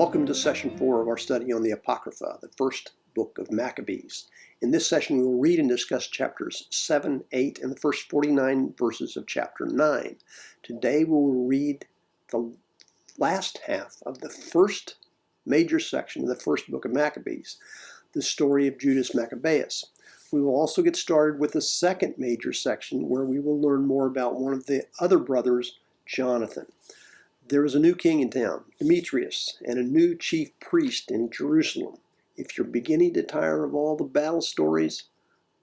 Welcome to Session 4 of our study on the Apocrypha, the First Book of Maccabees. In this session, we will read and discuss chapters 7, 8, and the first 49 verses of chapter 9. Today, we will read the last half of the first major section of the First Book of Maccabees, the story of Judas Maccabeus. We will also get started with the second major section, where we will learn more about one of the other brothers, Jonathan. There was a new king in town, Demetrius, and a new chief priest in Jerusalem. If you're beginning to tire of all the battle stories,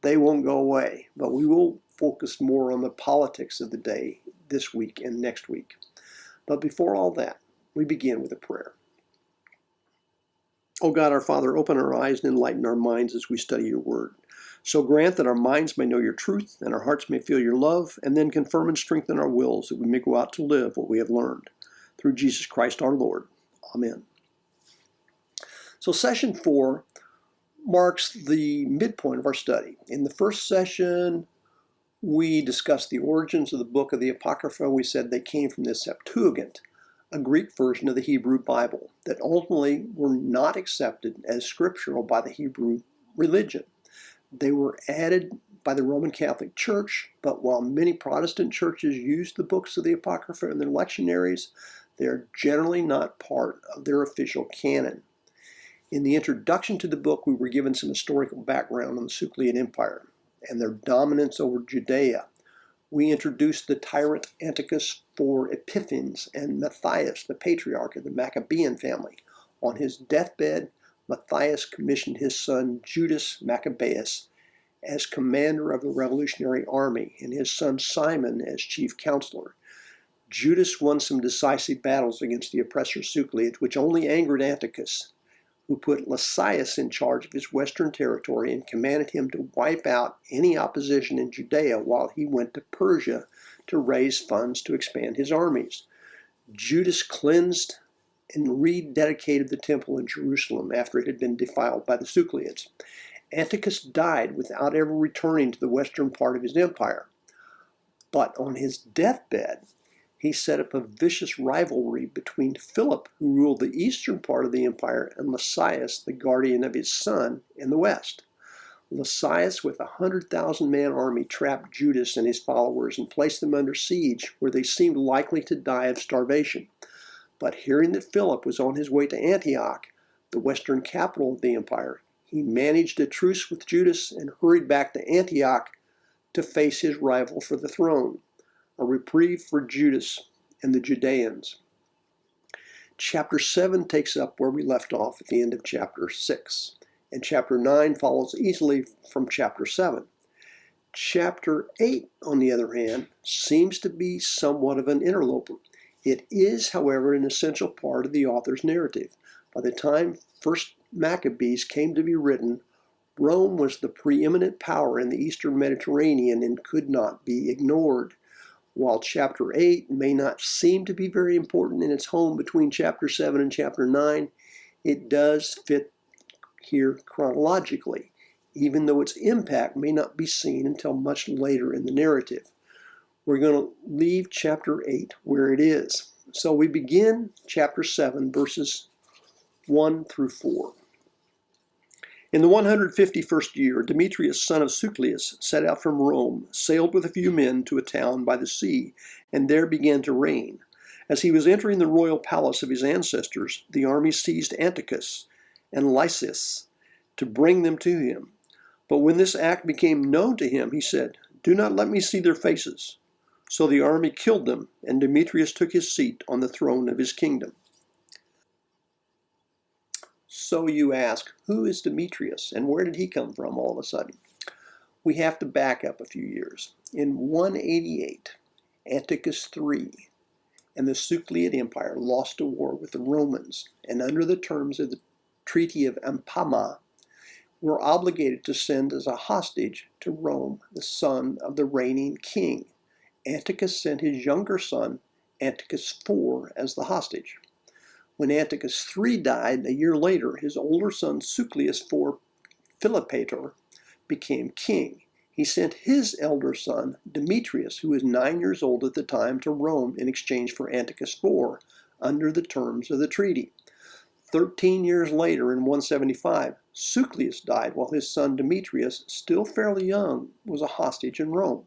they won't go away, but we will focus more on the politics of the day this week and next week. But before all that, we begin with a prayer. O God, our Father, open our eyes and enlighten our minds as we study your word. So grant that our minds may know your truth and our hearts may feel your love, and then confirm and strengthen our wills that we may go out to live what we have learned. Through Jesus Christ our Lord. Amen. So session 4 marks the midpoint of our study. In the first session, we discussed the origins of the book of the Apocrypha. We said they came from the Septuagint, a Greek version of the Hebrew Bible, that ultimately were not accepted as scriptural by the Hebrew religion. They were added by the Roman Catholic Church, but while many Protestant churches used the books of the Apocrypha in their lectionaries, they're generally not part of their official canon. In the introduction to the book, we were given some historical background on the Seleucid Empire and their dominance over Judea. We introduced the tyrant Antiochus for Epiphanes and Matthias, the patriarch of the Maccabean family. On his deathbed, Matthias commissioned his son Judas Maccabeus as commander of the revolutionary army and his son Simon as chief counselor. Judas won some decisive battles against the oppressor Seleucids, which only angered Antiochus, who put Lysias in charge of his western territory and commanded him to wipe out any opposition in Judea while he went to Persia to raise funds to expand his armies. Judas cleansed and rededicated the temple in Jerusalem after it had been defiled by the Seleucids. Antiochus died without ever returning to the western part of his empire. But on his deathbed, he set up a vicious rivalry between Philip, who ruled the eastern part of the empire, and Lysias, the guardian of his son, in the west. Lysias, with a 100,000-man army, trapped Judas and his followers and placed them under siege, where they seemed likely to die of starvation. But hearing that Philip was on his way to Antioch, the western capital of the empire, he managed a truce with Judas and hurried back to Antioch to face his rival for the throne. A reprieve for Judas and the Judeans. Chapter 7 takes up where we left off at the end of chapter 6, and chapter 9 follows easily from chapter 7. Chapter 8, on the other hand, seems to be somewhat of an interloper. It is, however, an essential part of the author's narrative. By the time First Maccabees came to be written, Rome was the preeminent power in the eastern Mediterranean and could not be ignored. While chapter 8 may not seem to be very important in its home between chapter 7 and chapter 9, it does fit here chronologically, even though its impact may not be seen until much later in the narrative. We're going to leave chapter 8 where it is. So we begin chapter 7, verses 1 through 4. In the 151st year, Demetrius, son of Seleucus, set out from Rome, sailed with a few men to a town by the sea, and there began to reign. As he was entering the royal palace of his ancestors, the army seized Antiochus and Lysias to bring them to him. But when this act became known to him, he said, "Do not let me see their faces." So the army killed them, and Demetrius took his seat on the throne of his kingdom. So you ask, who is Demetrius and where did he come from all of a sudden? We have to back up a few years. In 188, Antiochus III and the Seleucid Empire lost a war with the Romans, and under the terms of the Treaty of Ampama, were obligated to send as a hostage to Rome the son of the reigning king. Antiochus sent his younger son, Antiochus IV, as the hostage. When Antiochus III died, a year later, his older son Seleucus IV Philopator became king. He sent his elder son, Demetrius, who was 9 years old at the time, to Rome in exchange for Antiochus IV under the terms of the treaty. 13 years later, in 175, Suclius died while his son Demetrius, still fairly young, was a hostage in Rome.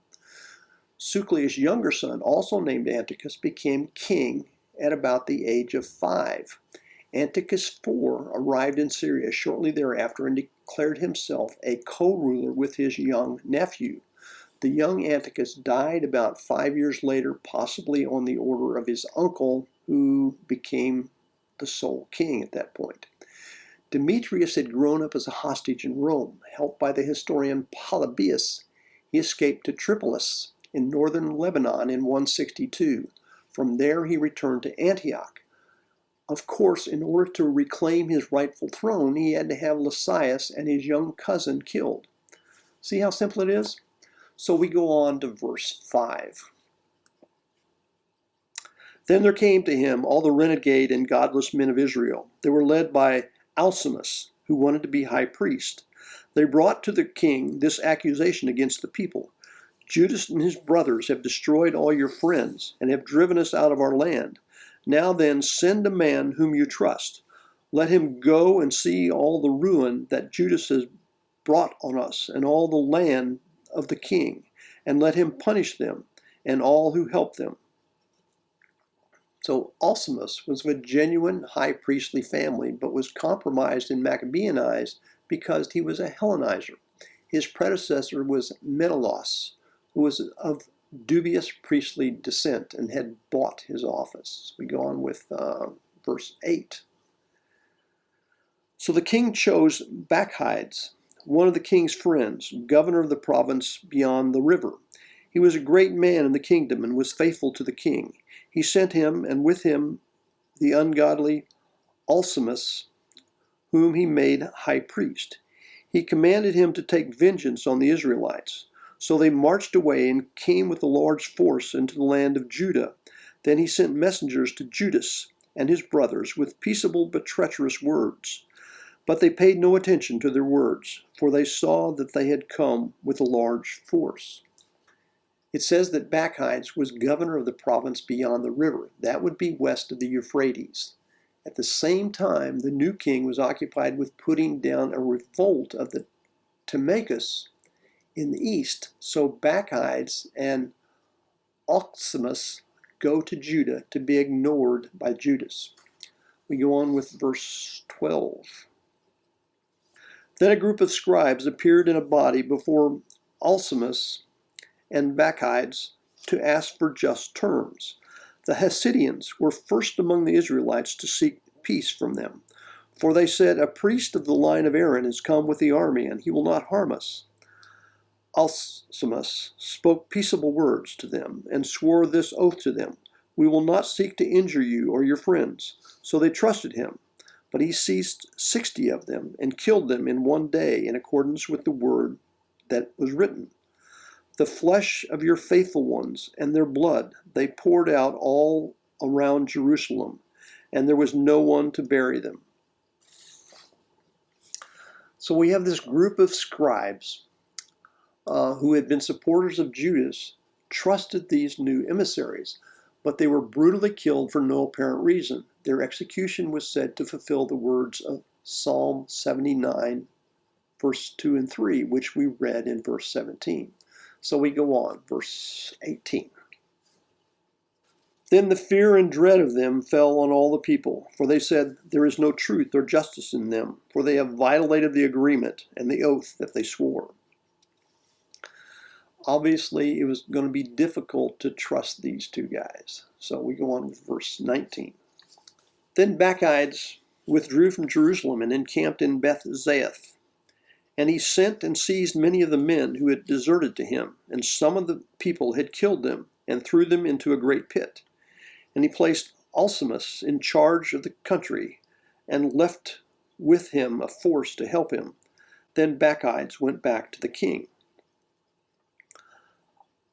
Suclius' younger son, also named Antiochus, became king at about the age of 5. Antiochus IV arrived in Syria shortly thereafter and declared himself a co-ruler with his young nephew. The young Antiochus died about 5 years later, possibly on the order of his uncle, who became the sole king at that point. Demetrius had grown up as a hostage in Rome. Helped by the historian Polybius, he escaped to Tripolis in northern Lebanon in 162. From there he returned to Antioch. Of course, in order to reclaim his rightful throne, he had to have Lysias and his young cousin killed. See how simple it is? So we go on to verse 5. Then there came to him all the renegade and godless men of Israel. They were led by Alcimus, who wanted to be high priest. They brought to the king this accusation against the people. Judas and his brothers have destroyed all your friends and have driven us out of our land. Now then, send a man whom you trust. Let him go and see all the ruin that Judas has brought on us and all the land of the king, and let him punish them and all who help them. So Alcimus was of a genuine high priestly family, but was compromised in Maccabean eyes because he was a Hellenizer. His predecessor was Menelaus, who was of dubious priestly descent and had bought his office. We go on with verse 8. So the king chose Bacchides, one of the king's friends, governor of the province beyond the river. He was a great man in the kingdom and was faithful to the king. He sent him, and with him the ungodly Alcimus, whom he made high priest. He commanded him to take vengeance on the Israelites. So they marched away and came with a large force into the land of Judah. Then he sent messengers to Judas and his brothers with peaceable but treacherous words. But they paid no attention to their words, for they saw that they had come with a large force. It says that Bacchides was governor of the province beyond the river. That would be west of the Euphrates. At the same time, the new king was occupied with putting down a revolt of the Timacus in the east. So Bacchides and Alcimus go to Judah to be ignored by Judas. We go on with verse 12. Then a group of scribes appeared in a body before Alcimus and Bacchides to ask for just terms. The Hasidians were first among the Israelites to seek peace from them, for they said, "A priest of the line of Aaron has come with the army, and he will not harm us." Alcimus spoke peaceable words to them and swore this oath to them: "We will not seek to injure you or your friends." So they trusted him. But he seized 60 of them and killed them in one day in accordance with the word that was written. The flesh of your faithful ones and their blood they poured out all around Jerusalem, and there was no one to bury them. So we have this group of scribes who had been supporters of Judas, trusted these new emissaries, but they were brutally killed for no apparent reason. Their execution was said to fulfill the words of Psalm 79, verse 2 and 3, which we read in verse 17. So we go on, verse 18. Then the fear and dread of them fell on all the people, for they said, "There is no truth or justice in them, for they have violated the agreement and the oath that they swore." Obviously, it was going to be difficult to trust these two guys. So we go on with verse 19. Then Bacchides withdrew from Jerusalem and encamped in Beth-Zaeth. And he sent and seized many of the men who had deserted to him, and some of the people had killed them and threw them into a great pit. And he placed Alcimus in charge of the country and left with him a force to help him. Then Bacchides went back to the king.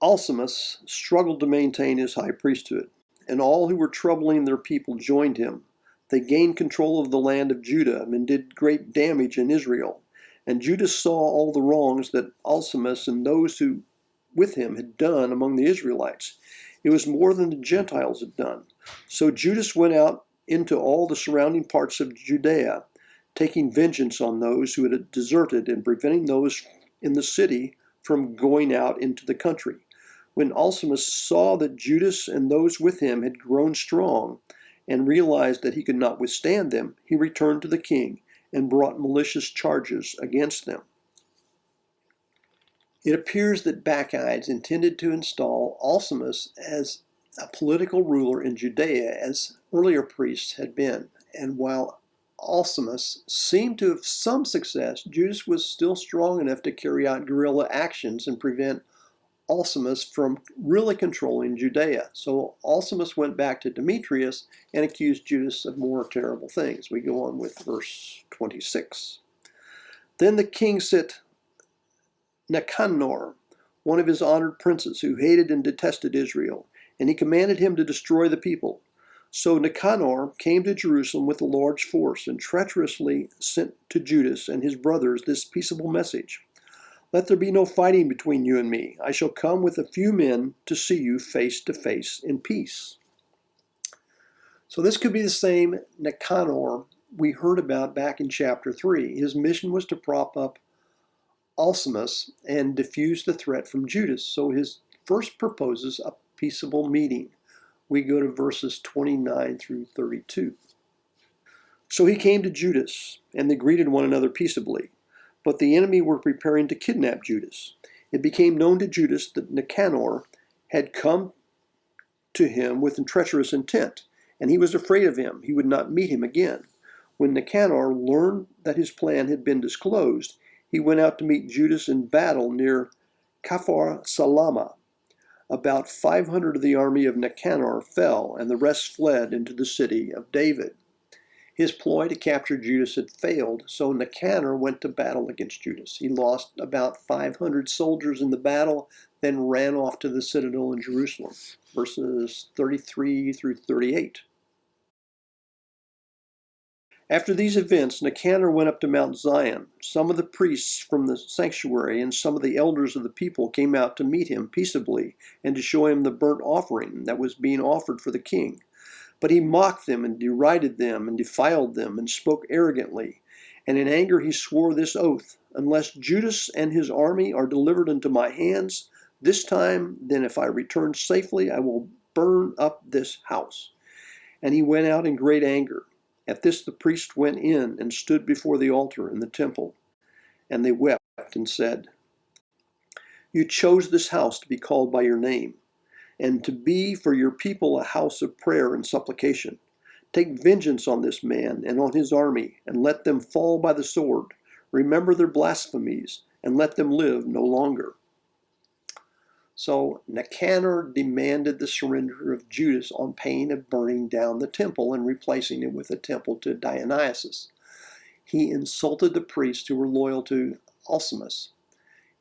Alcimus struggled to maintain his high priesthood, and all who were troubling their people joined him. They gained control of the land of Judah and did great damage in Israel. And Judas saw all the wrongs that Alcimus and those who with him had done among the Israelites. It was more than the Gentiles had done. So Judas went out into all the surrounding parts of Judea, taking vengeance on those who had deserted and preventing those in the city from going out into the country. When Alcimus saw that Judas and those with him had grown strong and realized that he could not withstand them, he returned to the king and brought malicious charges against them. It appears that Bacchides intended to install Alcimus as a political ruler in Judea as earlier priests had been, and while Alcimus seemed to have some success, Judas was still strong enough to carry out guerrilla actions and prevent Alcimus from really controlling Judea. So Alcimus went back to Demetrius and accused Judas of more terrible things. We go on with verse 26. Then the king sent Nicanor, one of his honored princes, who hated and detested Israel, and he commanded him to destroy the people. So Nicanor came to Jerusalem with a large force and treacherously sent to Judas and his brothers this peaceable message: "Let there be no fighting between you and me. I shall come with a few men to see you face to face in peace." So this could be the same Nicanor we heard about back in chapter 3. His mission was to prop up Alcimus and diffuse the threat from Judas. So his first proposes a peaceable meeting. We go to verses 29 through 32. So he came to Judas, and they greeted one another peaceably. But the enemy were preparing to kidnap Judas. It became known to Judas that Nicanor had come to him with a treacherous intent, and he was afraid of him. He would not meet him again. When Nicanor learned that his plan had been disclosed, he went out to meet Judas in battle near Kafar Salama. About 500 of the army of Nicanor fell, and the rest fled into the city of David. His ploy to capture Judas had failed, so Nicanor went to battle against Judas. He lost about 500 soldiers in the battle, then ran off to the citadel in Jerusalem. Verses 33 through 38. After these events, Nicanor went up to Mount Zion. Some of the priests from the sanctuary and some of the elders of the people came out to meet him peaceably and to show him the burnt offering that was being offered for the king. But he mocked them and derided them and defiled them and spoke arrogantly. And in anger he swore this oath: "Unless Judas and his army are delivered into my hands this time, then if I return safely, I will burn up this house." And he went out in great anger. At this the priest went in and stood before the altar in the temple. And they wept and said, "You chose this house to be called by your name, and to be for your people a house of prayer and supplication. Take vengeance on this man and on his army, and let them fall by the sword. Remember their blasphemies, and let them live no longer." So Nicanor demanded the surrender of Judas on pain of burning down the temple and replacing it with a temple to Dionysus. He insulted the priests who were loyal to Alcimus.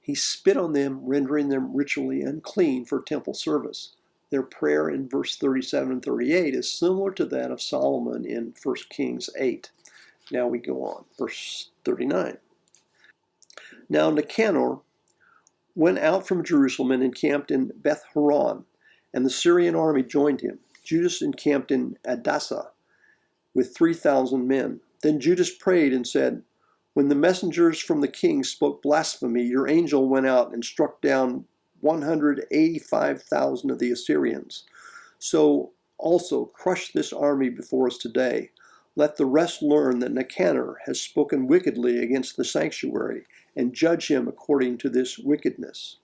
He spit on them, rendering them ritually unclean for temple service. Their prayer in verse 37 and 38 is similar to that of Solomon in 1 Kings 8. Now we go on, verse 39. Now Nicanor went out from Jerusalem and encamped in Beth Horon, and the Syrian army joined him. Judas encamped in Adasa with 3,000 men. Then Judas prayed and said, "When the messengers from the king spoke blasphemy, your angel went out and struck down 185,000 of the Assyrians. So also crush this army before us today. Let the rest learn that Nicanor has spoken wickedly against the sanctuary, and judge him according to this wickedness."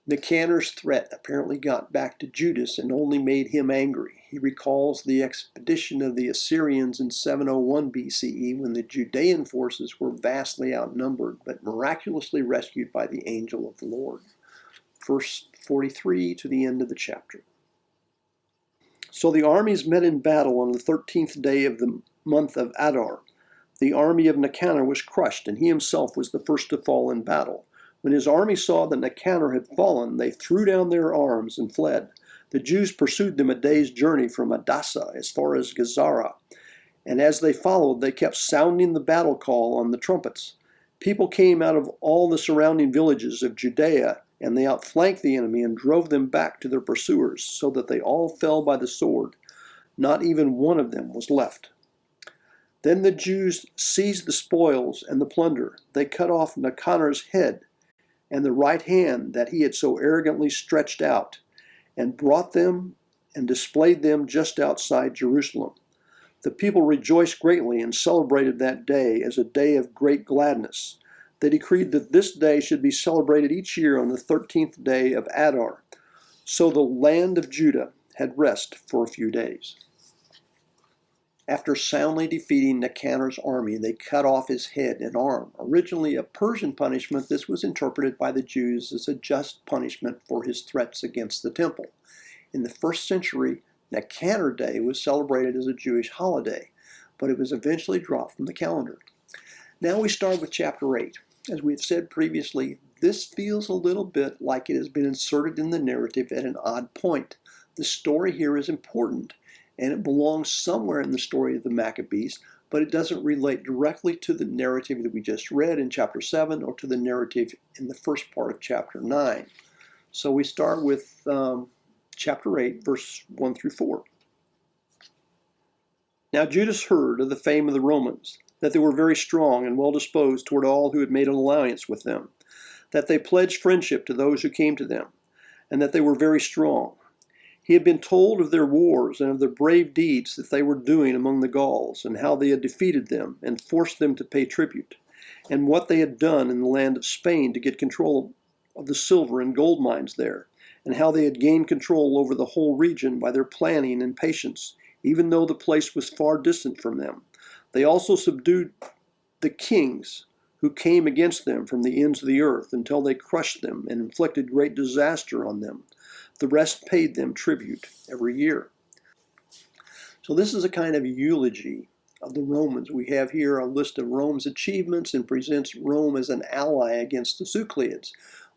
Nicanor's threat apparently got back to Judas and only made him angry. He recalls the expedition of the Assyrians in 701 BCE when the Judean forces were vastly outnumbered, but miraculously rescued by the angel of the Lord. Verse 43 to the end of the chapter. So the armies met in battle on the 13th day of the month of Adar. The army of Nicanor was crushed, and he himself was the first to fall in battle. When his army saw that Nicanor had fallen, they threw down their arms and fled. The Jews pursued them a day's journey from Adasa as far as Gazara, and as they followed, they kept sounding the battle call on the trumpets. People came out of all the surrounding villages of Judea, and they outflanked the enemy and drove them back to their pursuers, so that they all fell by the sword. Not even one of them was left. Then the Jews seized the spoils and the plunder. They cut off Nicanor's head and the right hand that he had so arrogantly stretched out, and brought them and displayed them just outside Jerusalem. The people rejoiced greatly and celebrated that day as a day of great gladness. They decreed that this day should be celebrated each year on the 13th day of Adar. So the land of Judah had rest for a few days. After soundly defeating Nicanor's army, they cut off his head and arm. Originally a Persian punishment, this was interpreted by the Jews as a just punishment for his threats against the temple. In the first century, Nicanor Day was celebrated as a Jewish holiday, but it was eventually dropped from the calendar. Now we start with chapter 8. As we have said previously, this feels a little bit like it has been inserted in the narrative at an odd point. The story here is important, and it belongs somewhere in the story of the Maccabees, but it doesn't relate directly to the narrative that we just read in chapter 7 or to the narrative in the first part of chapter 9. So we start with chapter 8, verse 1 through 4. Now Judas heard of the fame of the Romans, that they were very strong and well disposed toward all who had made an alliance with them, that they pledged friendship to those who came to them, and that they were very strong. He had been told of their wars and of the brave deeds that they were doing among the Gauls, and how they had defeated them and forced them to pay tribute, and what they had done in the land of Spain to get control of the silver and gold mines there, and how they had gained control over the whole region by their planning and patience, even though the place was far distant from them. They also subdued the kings who came against them from the ends of the earth, until they crushed them and inflicted great disaster on them. The rest paid them tribute every year. So this is a kind of eulogy of the Romans. We have here a list of Rome's achievements and presents Rome as an ally against the Sucleans.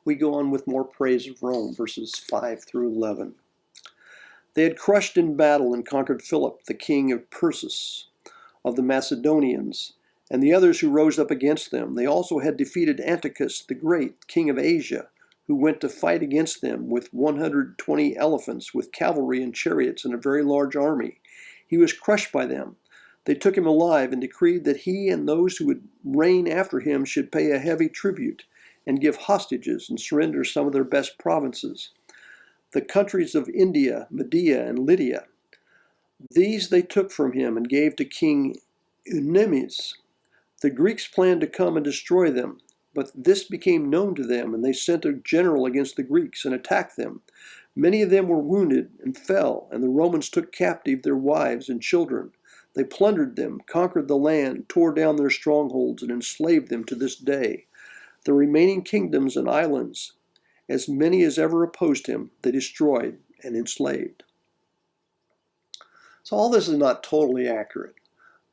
We go on with more praise of Rome, verses 5 through 11. They had crushed in battle and conquered Philip, the king of Persis, of the Macedonians, and the others who rose up against them. They also had defeated Antiochus the Great, king of Asia, who went to fight against them with 120 elephants, with cavalry and chariots and a very large army. He was crushed by them. They took him alive and decreed that he and those who would reign after him should pay a heavy tribute and give hostages and surrender some of their best provinces, the countries of India, Media, and Lydia. These they took from him and gave to King Eumenes. The Greeks planned to come and destroy them, but this became known to them, and they sent a general against the Greeks and attacked them. Many of them were wounded and fell, and the Romans took captive their wives and children. They plundered them, conquered the land, tore down their strongholds, and enslaved them to this day. The remaining kingdoms and islands, as many as ever opposed him, they destroyed and enslaved. So all this is not totally accurate.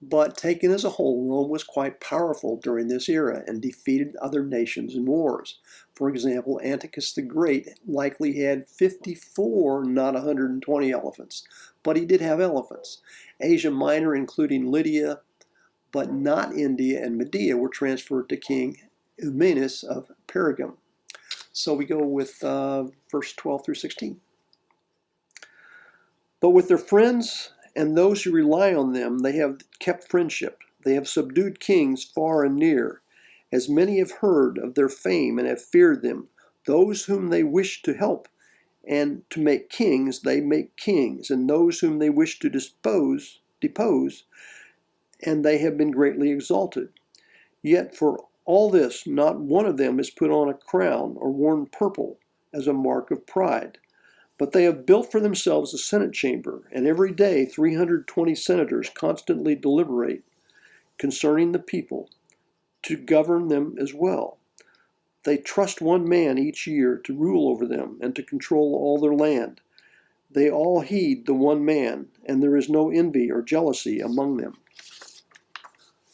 But taken as a whole, Rome was quite powerful during this era and defeated other nations in wars. For example, Antiochus the Great likely had 54, not 120 elephants, but he did have elephants. Asia Minor, including Lydia, but not India and Media, were transferred to King Eumenes of Pergamum. So we go with verse 12 through 16. But with their friends and those who rely on them, they have kept friendship. They have subdued kings far and near. As many have heard of their fame and have feared them, those whom they wish to help and to make kings, they make kings, and those whom they wish to depose, and they have been greatly exalted. Yet for all this, not one of them has put on a crown or worn purple as a mark of pride. But they have built for themselves a senate chamber, and every day 320 senators constantly deliberate concerning the people, to govern them as well. They trust one man each year to rule over them and to control all their land. They all heed the one man, and there is no envy or jealousy among them.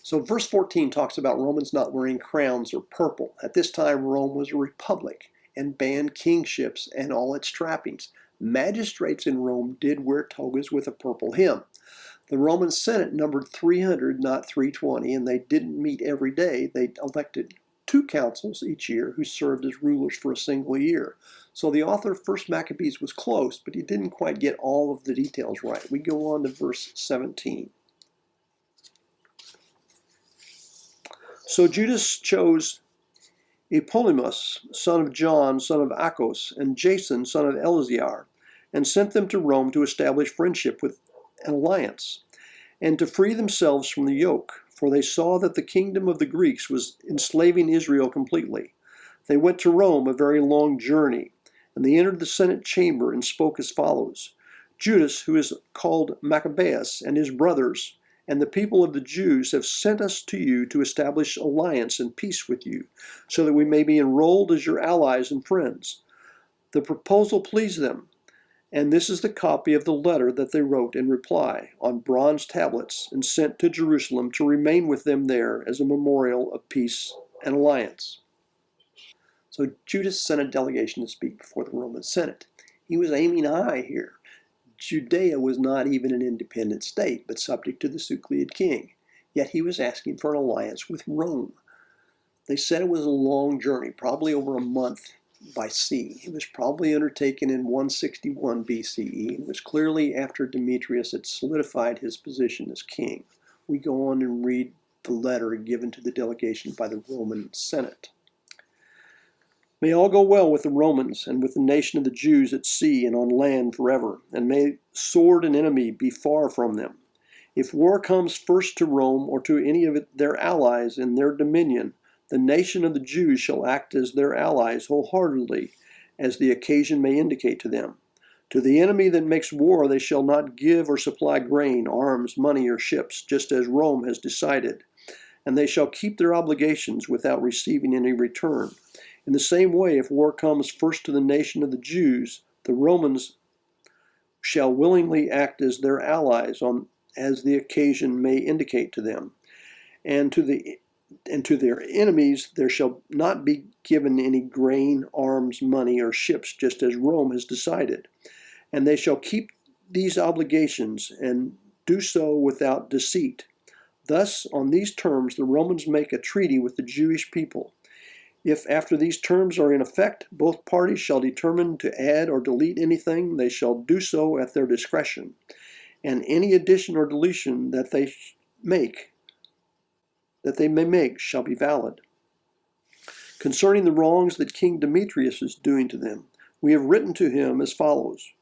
So verse 14 talks about Romans not wearing crowns or purple. At this time, Rome was a republic and banned kingships and all its trappings. Magistrates in Rome did wear togas with a purple hem. The Roman Senate numbered 300, not 320, and they didn't meet every day. They elected 2 consuls each year who served as rulers for a single year. So the author of First Maccabees was close, but he didn't quite get all of the details right. We go on to verse 17. So Judas chose Epolymus, son of John, son of Achos, and Jason, son of Eleazar, and sent them to Rome to establish friendship with an alliance, and to free themselves from the yoke, for they saw that the kingdom of the Greeks was enslaving Israel completely. They went to Rome, a very long journey, and they entered the Senate chamber and spoke as follows: Judas, who is called Maccabeus, and his brothers, and the people of the Jews have sent us to you to establish alliance and peace with you, so that we may be enrolled as your allies and friends. The proposal pleased them, and this is the copy of the letter that they wrote in reply on bronze tablets and sent to Jerusalem to remain with them there as a memorial of peace and alliance. So Judas sent a delegation to speak before the Roman Senate. He was aiming high here. Judea was not even an independent state, but subject to the Seleucid king. Yet he was asking for an alliance with Rome. They said it was a long journey, probably over a month by sea. It was probably undertaken in 161 BCE and was clearly after Demetrius had solidified his position as king. We go on and read the letter given to the delegation by the Roman Senate. May all go well with the Romans and with the nation of the Jews at sea and on land forever, and may sword and enemy be far from them. If war comes first to Rome or to any of their allies in their dominion, the nation of the Jews shall act as their allies wholeheartedly, as the occasion may indicate to them. To the enemy that makes war they shall not give or supply grain, arms, money, or ships, just as Rome has decided, and they shall keep their obligations without receiving any return. In the same way, if war comes first to the nation of the Jews, the Romans shall willingly act as their allies as the occasion may indicate to them. And to their enemies there shall not be given any grain, arms, money, or ships, just as Rome has decided. And they shall keep these obligations and do so without deceit. Thus, on these terms, the Romans make a treaty with the Jewish people. If after these terms are in effect, both parties shall determine to add or delete anything, they shall do so at their discretion, and any addition or deletion that they may make shall be valid. Concerning the wrongs that King Demetrius is doing to them, we have written to him as follows: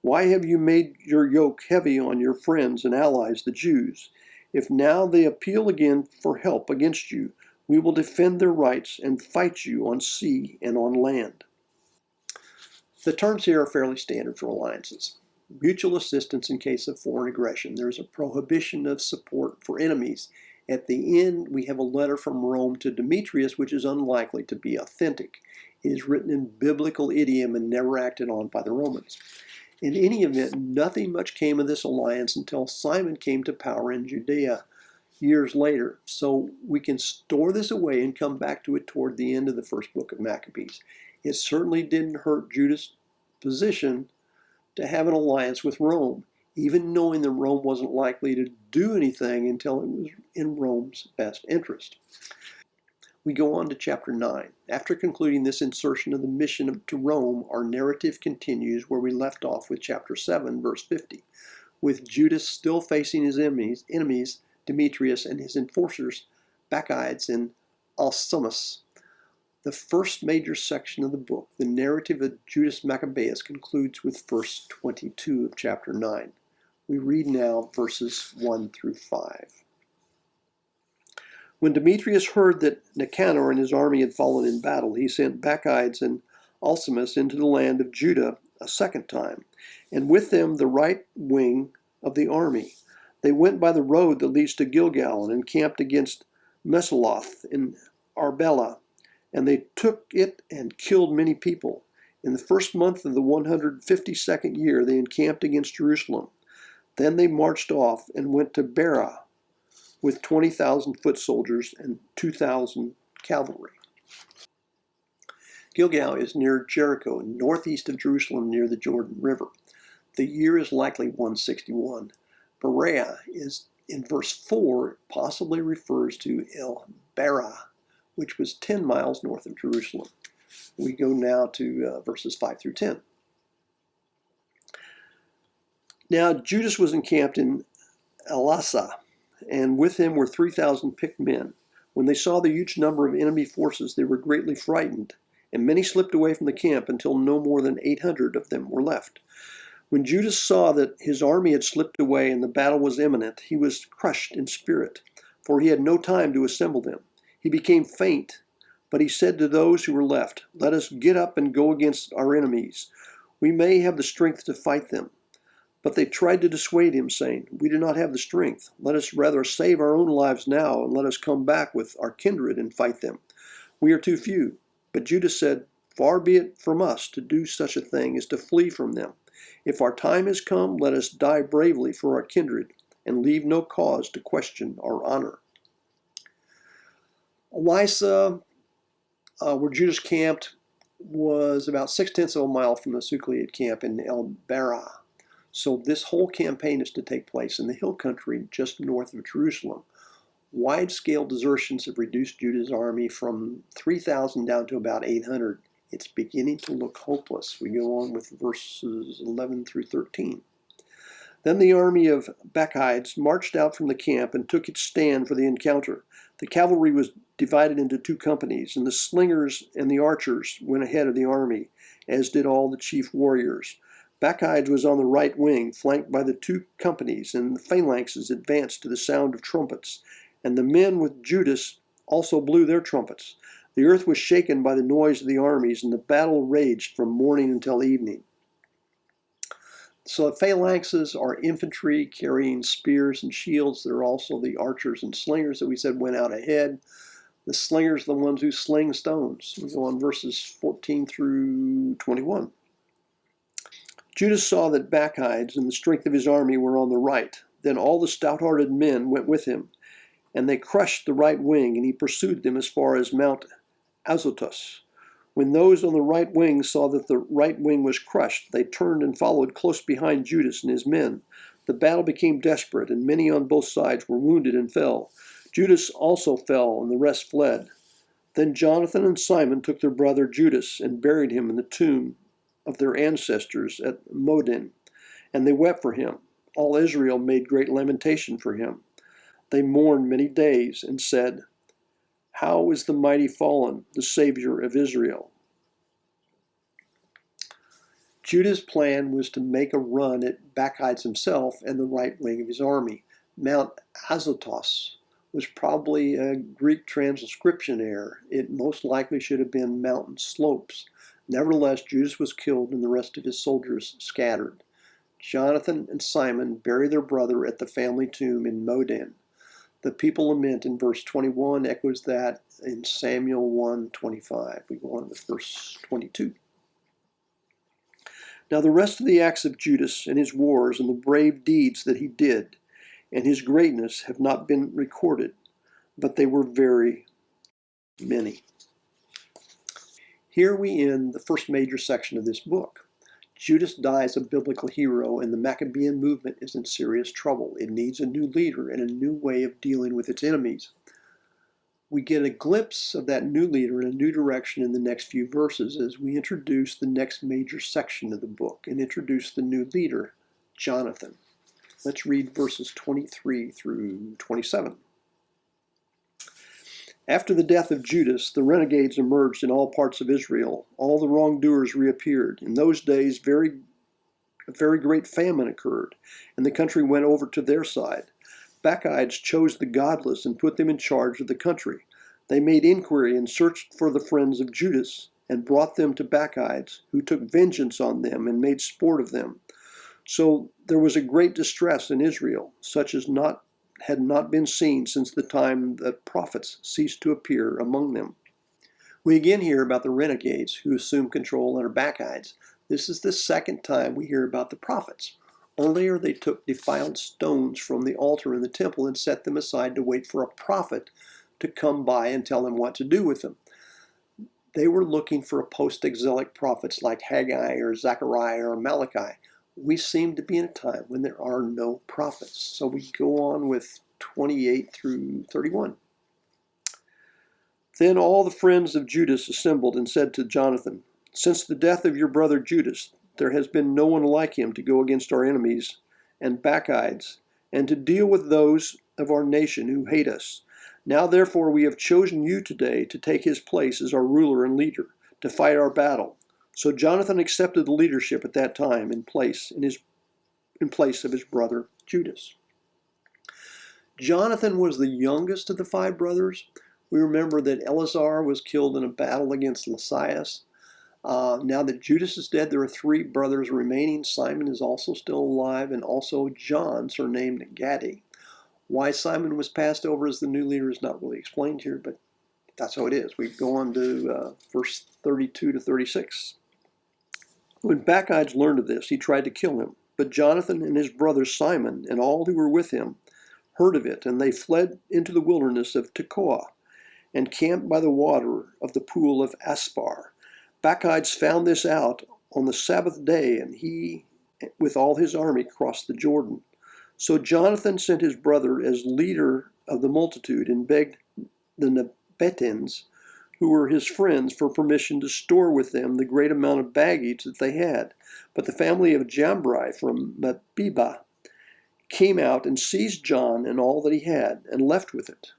Why have you made your yoke heavy on your friends and allies, the Jews? If now they appeal again for help against you, we will defend their rights and fight you on sea and on land. The terms here are fairly standard for alliances. Mutual assistance in case of foreign aggression. There is a prohibition of support for enemies. At the end, we have a letter from Rome to Demetrius, which is unlikely to be authentic. It is written in biblical idiom and never acted on by the Romans. In any event, nothing much came of this alliance until Simon came to power in Judea years later. So we can store this away and come back to it toward the end of the First Book of Maccabees. It certainly didn't hurt Judas' position to have an alliance with Rome, even knowing that Rome wasn't likely to do anything until it was in Rome's best interest. We go on to chapter 9. After concluding this insertion of the mission to Rome, our narrative continues where we left off with chapter 7, verse 50, with Judas still facing his enemies, Demetrius and his enforcers, Bacchides and Alcimus. The first major section of the book, the narrative of Judas Maccabeus, concludes with verse 22 of chapter 9. We read now verses 1 through 5. When Demetrius heard that Nicanor and his army had fallen in battle, he sent Bacchides and Alcimus into the land of Judah a second time, and with them the right wing of the army. They went by the road that leads to Gilgal and encamped against Mesaloth in Arbela, and they took it and killed many people. In the first month of the 152nd year, they encamped against Jerusalem. Then they marched off and went to Bera with 20,000 foot soldiers and 2,000 cavalry. Gilgal is near Jericho, northeast of Jerusalem near the Jordan River. The year is likely 161. Berea is in verse 4, possibly refers to El Bera, which was 10 miles north of Jerusalem. We go now to verses 5 through 10. Now Judas was encamped in Elasa, and with him were 3,000 picked men. When they saw the huge number of enemy forces, they were greatly frightened, and many slipped away from the camp until no more than 800 of them were left. When Judas saw that his army had slipped away and the battle was imminent, he was crushed in spirit, for he had no time to assemble them. He became faint, but he said to those who were left, "Let us get up and go against our enemies. We may have the strength to fight them." But they tried to dissuade him, saying, "We do not have the strength. Let us rather save our own lives now, and let us come back with our kindred and fight them. We are too few." But Judas said, "Far be it from us to do such a thing as to flee from them. If our time has come, let us die bravely for our kindred, and leave no cause to question our honor." Elisa, where Judas camped, was about 6/10 of a mile from the Sucleid camp in El Berah. So this whole campaign is to take place in the hill country just north of Jerusalem. Wide-scale desertions have reduced Judah's army from 3,000 down to about 800. It's beginning to look hopeless. We go on with verses 11 through 13. Then the army of Bacchides marched out from the camp and took its stand for the encounter. The cavalry was divided into 2 companies, and the slingers and the archers went ahead of the army, as did all the chief warriors. Bacchides was on the right wing, flanked by the 2 companies, and the phalanxes advanced to the sound of trumpets. And the men with Judas also blew their trumpets. The earth was shaken by the noise of the armies, and the battle raged from morning until evening. So the phalanxes are infantry carrying spears and shields. There are also the archers and slingers that we said went out ahead. The slingers are the ones who sling stones. We go on verses 14 through 21. Judas saw that Bacchides and the strength of his army were on the right. Then all the stout-hearted men went with him, and they crushed the right wing, and he pursued them as far as Mount Azotus. When those on the right wing saw that the right wing was crushed, they turned and followed close behind Judas and his men. The battle became desperate, and many on both sides were wounded and fell. Judas also fell, and the rest fled. Then Jonathan and Simon took their brother Judas and buried him in the tomb of their ancestors at Modin, and they wept for him. All Israel made great lamentation for him. They mourned many days and said, "How is the mighty fallen, the Savior of Israel?" Judas' plan was to make a run at Bacchides himself and the right wing of his army. Mount Azotus was probably a Greek transcription error. It most likely should have been mountain slopes. Nevertheless, Judas was killed and the rest of his soldiers scattered. Jonathan and Simon bury their brother at the family tomb in Modin. The people lament in verse 21 echoes that in Samuel 1:25. We go on with verse 22. Now the rest of the acts of Judas and his wars and the brave deeds that he did and his greatness have not been recorded, but they were very many. Here we end the first major section of this book. Judas dies a biblical hero, and the Maccabean movement is in serious trouble. It needs a new leader and a new way of dealing with its enemies. We get a glimpse of that new leader in a new direction in the next few verses as we introduce the next major section of the book and introduce the new leader, Jonathan. Let's read verses 23 through 27. After the death of Judas, the renegades emerged in all parts of Israel. All the wrongdoers reappeared. In those days, a very great famine occurred, and the country went over to their side. Bacchides chose the godless and put them in charge of the country. They made inquiry and searched for the friends of Judas and brought them to Bacchides, who took vengeance on them and made sport of them. So there was a great distress in Israel, such as had not been seen since the time that prophets ceased to appear among them. We again hear about the renegades who assumed control under Bacchides. This is the second time we hear about the prophets. Earlier, they took defiled stones from the altar in the temple and set them aside to wait for a prophet to come by and tell them what to do with them. They were looking for post-exilic prophets like Haggai or Zechariah or Malachi. We seem to be in a time when there are no prophets. So we go on with 28 through 31. Then all the friends of Judas assembled and said to Jonathan, "Since the death of your brother Judas, there has been no one like him to go against our enemies and Bacchides, and to deal with those of our nation who hate us. Now therefore we have chosen you today to take his place as our ruler and leader, to fight our battle." So Jonathan accepted the leadership at that time in place of his brother Judas. Jonathan was the youngest of the 5 brothers. We remember that Eleazar was killed in a battle against Lysias. Now that Judas is dead, there are 3 brothers remaining. Simon is also still alive, and also John, surnamed Gaddi. Why Simon was passed over as the new leader is not really explained here, but that's how it is. We go on to verse 32 to 36. When Bacchides learned of this, he tried to kill him. But Jonathan and his brother Simon and all who were with him heard of it, and they fled into the wilderness of Tekoa and camped by the water of the pool of Aspar. Bacchides found this out on the Sabbath day, and he, with all his army, crossed the Jordan. So Jonathan sent his brother as leader of the multitude and begged the Nabateans, who were his friends, for permission to store with them the great amount of baggage that they had. But the family of Jambri from Mabeba came out and seized John and all that he had, and left with it.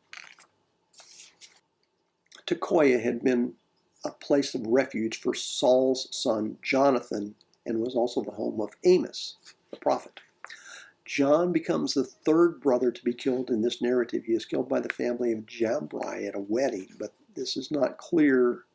Tekoa had been a place of refuge for Saul's son Jonathan, and was also the home of Amos, the prophet. John becomes the 3rd brother to be killed in this narrative. He is killed by the family of Jambri at a wedding, but this is not clear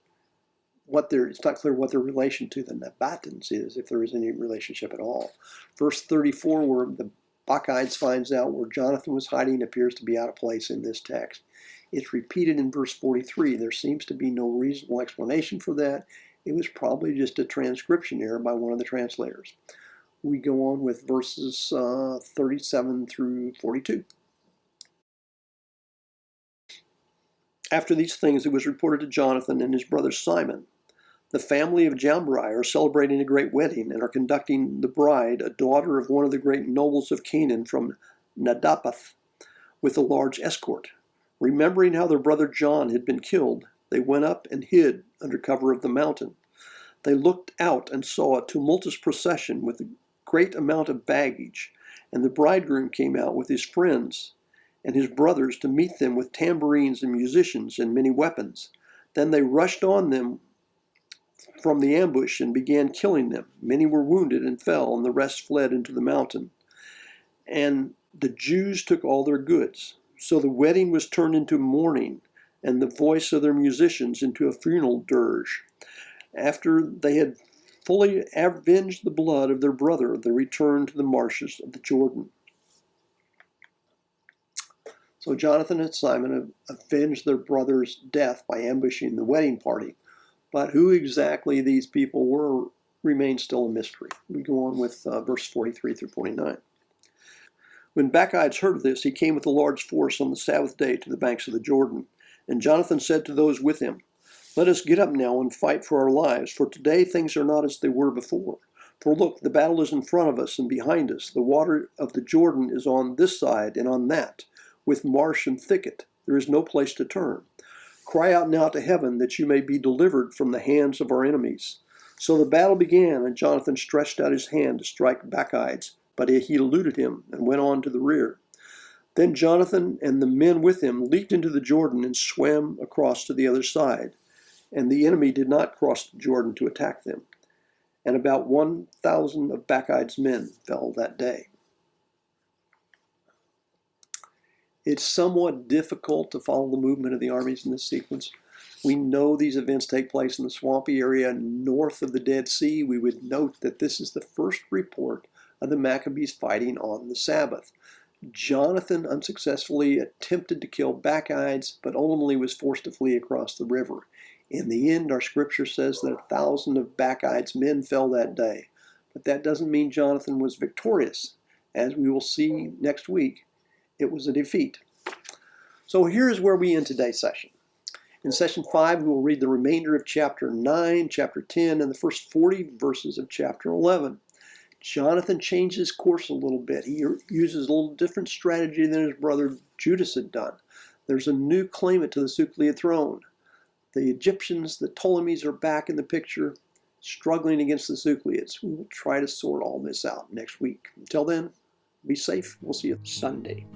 it's not clear what their relation to the Nabateans is, if there is any relationship at all. Verse 34, where the Bacchides finds out where Jonathan was hiding, appears to be out of place in this text. It's repeated in verse 43. There seems to be no reasonable explanation for that. It was probably just a transcription error by one of the translators. We go on with verses 37 through 42. After these things, it was reported to Jonathan and his brother Simon, "The family of Jambri are celebrating a great wedding and are conducting the bride, a daughter of one of the great nobles of Canaan from Nadapath, with a large escort." Remembering how their brother John had been killed, they went up and hid under cover of the mountain. They looked out and saw a tumultuous procession with a great amount of baggage, and the bridegroom came out with his friends and his brothers to meet them with tambourines and musicians and many weapons. Then they rushed on them from the ambush and began killing them. Many were wounded and fell, and the rest fled into the mountain. And the Jews took all their goods. So the wedding was turned into mourning, and the voice of their musicians into a funeral dirge. After they had fully avenged the blood of their brother, they returned to the marshes of the Jordan. So Jonathan and Simon avenged their brother's death by ambushing the wedding party. But who exactly these people were remains still a mystery. We go on with verse 43 through 49. When Bacchides heard of this, he came with a large force on the Sabbath day to the banks of the Jordan. And Jonathan said to those with him, "Let us get up now and fight for our lives, for today things are not as they were before. For look, the battle is in front of us and behind us. The water of the Jordan is on this side and on that, with marsh and thicket. There is no place to turn. Cry out now to heaven that you may be delivered from the hands of our enemies." So the battle began, and Jonathan stretched out his hand to strike Bacchides, but he eluded him and went on to the rear. Then Jonathan and the men with him leaped into the Jordan and swam across to the other side, and the enemy did not cross the Jordan to attack them. And about 1,000 of Bacchides' men fell that day. It's somewhat difficult to follow the movement of the armies in this sequence. We know these events take place in the swampy area north of the Dead Sea. We would note that this is the first report of the Maccabees fighting on the Sabbath. Jonathan unsuccessfully attempted to kill Bacchides, but ultimately was forced to flee across the river. In the end, our scripture says that 1,000 of Bacchides' men fell that day. But that doesn't mean Jonathan was victorious. As we will see next week, it was a defeat. So here's where we end today's session. In session 5, we will read the remainder of chapter 9, chapter 10, and the first 40 verses of chapter 11. Jonathan changes course a little bit. He uses a little different strategy than his brother Judas had done. There's a new claimant to the Sukliad throne. The Egyptians, the Ptolemies are back in the picture, struggling against the Zeuclids. We will try to sort all this out next week. Until then, be safe. We'll see you Sunday.